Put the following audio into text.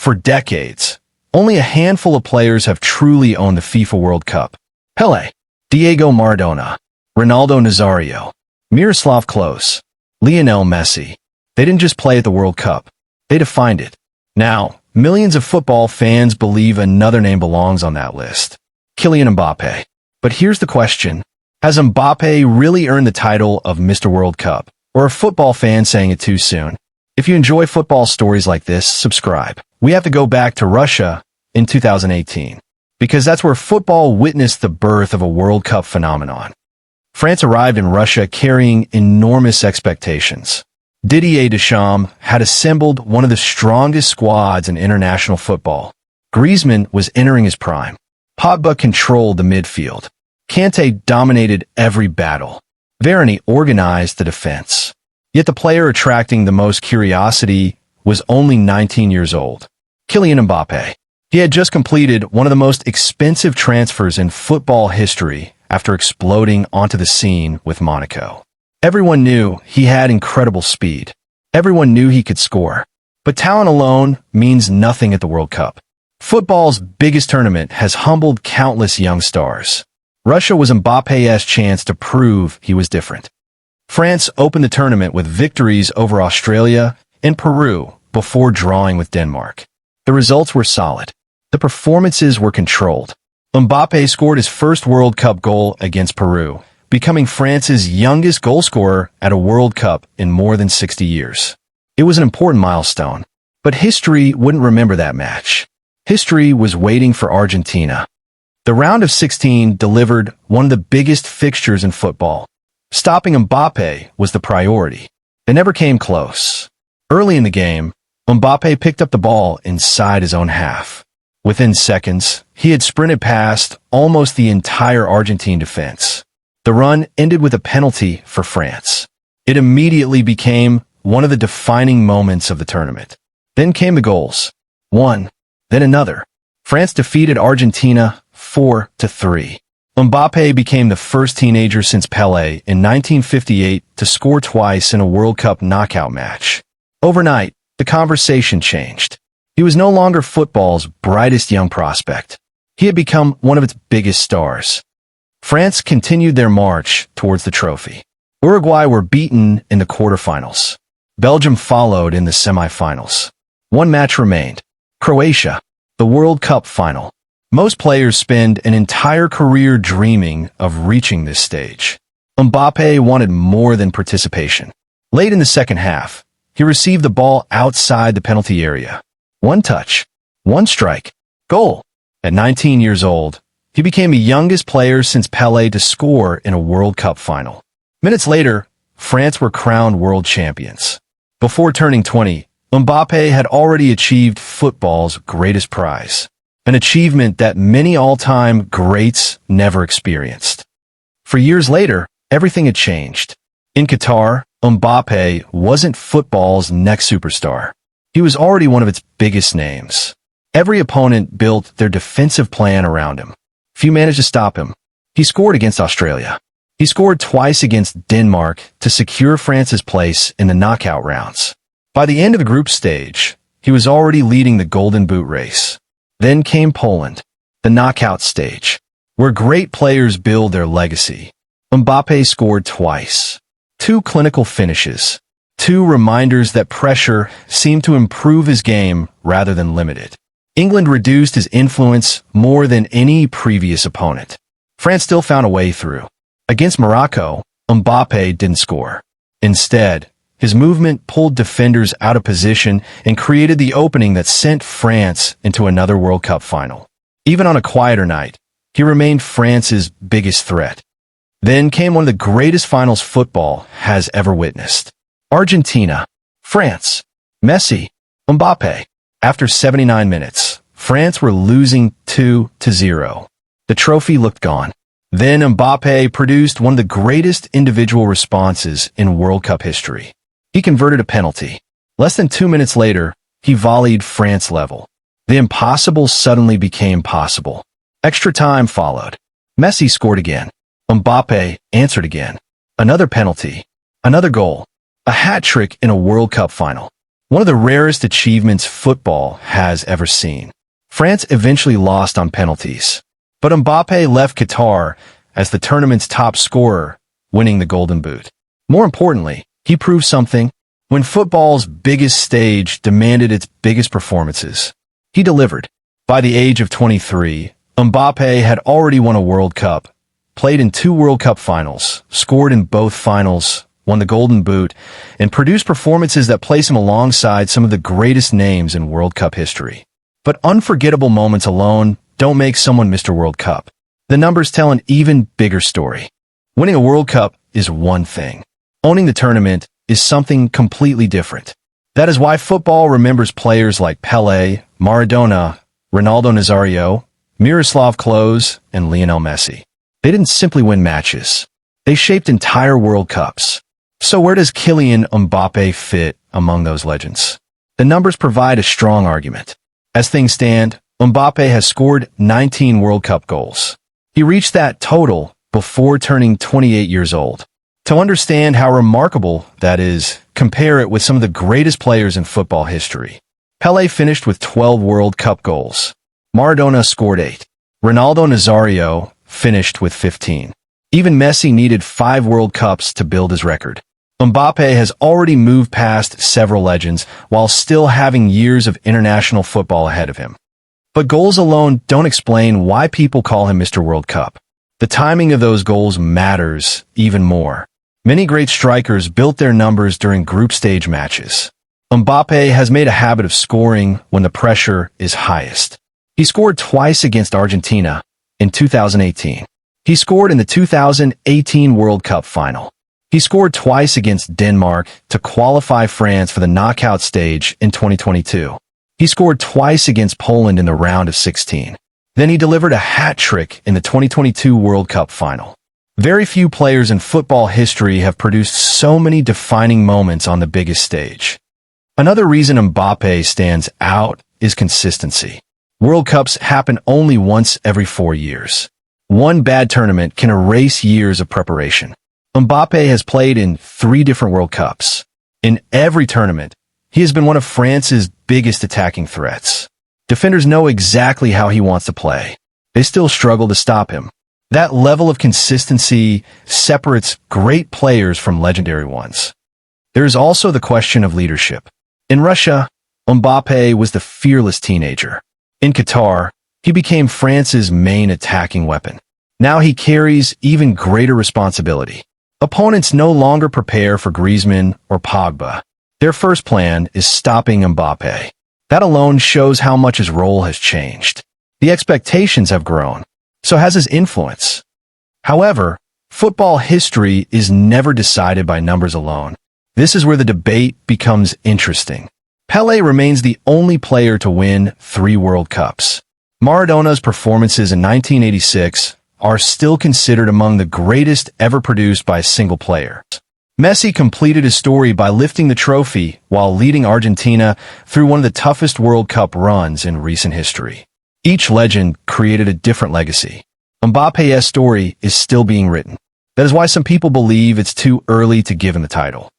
For decades, only a handful of players have truly owned the FIFA World Cup. Pelé, Diego Maradona, Ronaldo Nazário, Miroslav Klose, Lionel Messi. They didn't just play at the World Cup. They defined it. Now, millions of football fans believe another name belongs on that list. Kylian Mbappé. But here's the question. Has Mbappé really earned the title of Mr. World Cup? Or are football fans saying it too soon? If you enjoy football stories like this, subscribe. We have to go back to Russia in 2018, because that's where football witnessed the birth of a World Cup phenomenon. France arrived in Russia carrying enormous expectations. Didier Deschamps had assembled one of the strongest squads in international football. Griezmann was entering his prime. Pogba controlled the midfield. Kanté dominated every battle. Varane organized the defense. Yet the player attracting the most curiosity was only 19 years old. Kylian Mbappé. He had just completed one of the most expensive transfers in football history after exploding onto the scene with Monaco. Everyone knew he had incredible speed. Everyone knew he could score. But talent alone means nothing at the World Cup. Football's biggest tournament has humbled countless young stars. Russia was Mbappe's chance to prove he was different. France opened the tournament with victories over Australia and Peru before drawing with Denmark. The results were solid. The performances were controlled. Mbappé scored his first World Cup goal against Peru, becoming France's youngest goalscorer at a World Cup in more than 60 years. It was an important milestone, but history wouldn't remember that match. History was waiting for Argentina. The round of 16 delivered one of the biggest fixtures in football. Stopping Mbappé was the priority. They never came close. Early in the game, Mbappé picked up the ball inside his own half. Within seconds, he had sprinted past almost the entire Argentine defense. The run ended with a penalty for France. It immediately became one of the defining moments of the tournament. Then came the goals. One, then another. France defeated Argentina 4-3. Mbappé became the first teenager since Pelé in 1958 to score twice in a World Cup knockout match. Overnight, the conversation changed. He was no longer football's brightest young prospect. He had become one of its biggest stars. France continued their march towards the trophy. Uruguay were beaten in the quarterfinals. Belgium followed in the semifinals. One match remained. Croatia, the World Cup final. Most players spend an entire career dreaming of reaching this stage. Mbappé wanted more than participation. Late in the second half, he received the ball outside the penalty area. One touch, one strike, goal. At 19 years old, he became the youngest player since Pelé to score in a World Cup final. Minutes later, France were crowned world champions. Before turning 20, Mbappé had already achieved football's greatest prize, an achievement that many all-time greats never experienced. For years later, everything had changed. In Qatar, Mbappé wasn't football's next superstar. He was already one of its biggest names. Every opponent built their defensive plan around him. Few managed to stop him. He scored against Australia. He scored twice against Denmark to secure France's place in the knockout rounds. By the end of the group stage, he was already leading the Golden Boot race. Then came Poland, the knockout stage, where great players build their legacy. Mbappé scored twice. Two clinical finishes. Two reminders that pressure seemed to improve his game rather than limit it. England reduced his influence more than any previous opponent. France still found a way through. Against Morocco, Mbappé didn't score. Instead, his movement pulled defenders out of position and created the opening that sent France into another World Cup final. Even on a quieter night, he remained France's biggest threat. Then came one of the greatest finals football has ever witnessed. Argentina, France, Messi, Mbappé. After 79 minutes, France were losing 2-0. The trophy looked gone. Then Mbappé produced one of the greatest individual responses in World Cup history. He converted a penalty. Less than 2 minutes later, he volleyed France level. The impossible suddenly became possible. Extra time followed. Messi scored again. Mbappé answered again. Another penalty. Another goal. A hat trick in a World Cup final. one of the rarest achievements football has ever seen. France eventually lost on penalties, but Mbappé left Qatar as the tournament's top scorer, winning the Golden Boot. More importantly, he proved something. When football's biggest stage demanded its biggest performances, he delivered. By the age of 23, Mbappé had already won a World Cup, played in 2 World Cup finals, scored in both finals, won the Golden Boot, and produced performances that place him alongside some of the greatest names in World Cup history. But unforgettable moments alone don't make someone Mr. World Cup. The numbers tell an even bigger story. Winning a World Cup is one thing. Owning the tournament is something completely different. That is why football remembers players like Pelé, Maradona, Ronaldo Nazário, Miroslav Klose, and Lionel Messi. They didn't simply win matches. They shaped entire World Cups. So where does Kylian Mbappé fit among those legends? The numbers provide a strong argument. As things stand, Mbappé has scored 19 World Cup goals. He reached that total before turning 28 years old. To understand how remarkable that is, compare it with some of the greatest players in football history. Pelé finished with 12 World Cup goals. Maradona scored 8. Ronaldo Nazário finished with 15. Even Messi needed 5 World Cups to build his record. Mbappé has already moved past several legends while still having years of international football ahead of him. But goals alone don't explain why people call him Mr. World Cup. The timing of those goals matters even more. Many great strikers built their numbers during group stage matches. Mbappé has made a habit of scoring when the pressure is highest. He scored twice against Argentina in 2018. He scored in the 2018 World Cup final. He scored twice against Denmark to qualify France for the knockout stage in 2022. He scored twice against Poland in the round of 16. Then he delivered a hat-trick in the 2022 World Cup final. Very few players in football history have produced so many defining moments on the biggest stage. Another reason Mbappé stands out is consistency. World Cups happen only once every 4 years. One bad tournament can erase years of preparation. Mbappé has played in 3 different World Cups. In every tournament, he has been one of France's biggest attacking threats. Defenders know exactly how he wants to play. They still struggle to stop him. That level of consistency separates great players from legendary ones. There is also the question of leadership. In Russia, Mbappé was the fearless teenager. In Qatar, he became France's main attacking weapon. Now he carries even greater responsibility. Opponents no longer prepare for Griezmann or Pogba. Their first plan is stopping Mbappé. That alone shows how much his role has changed. The expectations have grown. So has his influence. However, football history is never decided by numbers alone. This is where the debate becomes interesting. Pelé remains the only player to win 3 World Cups. Maradona's performances in 1986 are still considered among the greatest ever produced by a single player. Messi completed his story by lifting the trophy while leading Argentina through one of the toughest World Cup runs in recent history. Each legend created a different legacy. Mbappé's story is still being written. That is why some people believe it's too early to give him the title.